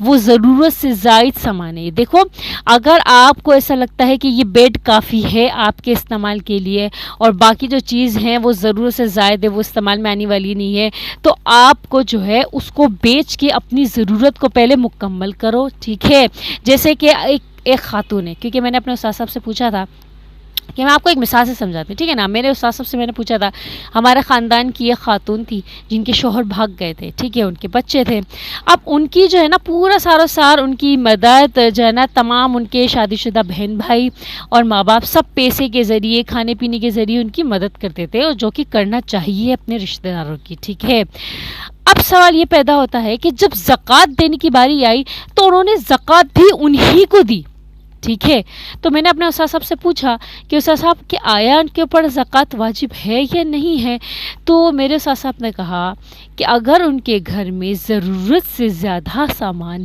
وہ ضرورت سے زائد سامان ہے. دیکھو اگر آپ کو ایسا لگتا ہے کہ یہ بیڈ کافی ہے آپ کے استعمال کے لیے اور باقی جو چیز ہیں وہ ضرورت سے زائد ہے، وہ استعمال میں آنے والی نہیں ہے، تو آپ کو جو ہے اس کو بیچ کے اپنی ضرورت کو پہلے مکمل کرو. ٹھیک ہے، جیسے کہ ایک خاتون ہے، کیونکہ میں نے اپنے استاد صاحب سے پوچھا تھا کہ میں آپ کو ایک مثال سے سمجھاتی ہوں. ٹھیک ہے نا، میرے استاد صاحب سے میں نے پوچھا تھا، ہمارے خاندان کی ایک خاتون تھی جن کے شوہر بھاگ گئے تھے. ٹھیک ہے، ان کے بچے تھے. اب ان کی جو ہے نا پورا سارا سال ان کی مدد جو ہے نا تمام ان کے شادی شدہ بہن بھائی اور ماں باپ سب پیسے کے ذریعے کھانے پینے کے ذریعے ان کی مدد کرتے تھے، اور جو کہ کرنا چاہیے اپنے رشتہ داروں کی. ٹھیک ہے، اب سوال یہ پیدا ہوتا ہے کہ جب زکوٰۃ دینے کی باری آئی تو انہوں نے زکوٰۃ بھی انہی کو دی. ٹھیک ہے، تو میں نے اپنے استاد صاحب سے پوچھا کہ استاد صاحب کہ آیا ان کے اوپر زکوٰۃ واجب ہے یا نہیں ہے؟ تو میرے استاد صاحب نے کہا کہ اگر ان کے گھر میں ضرورت سے زیادہ سامان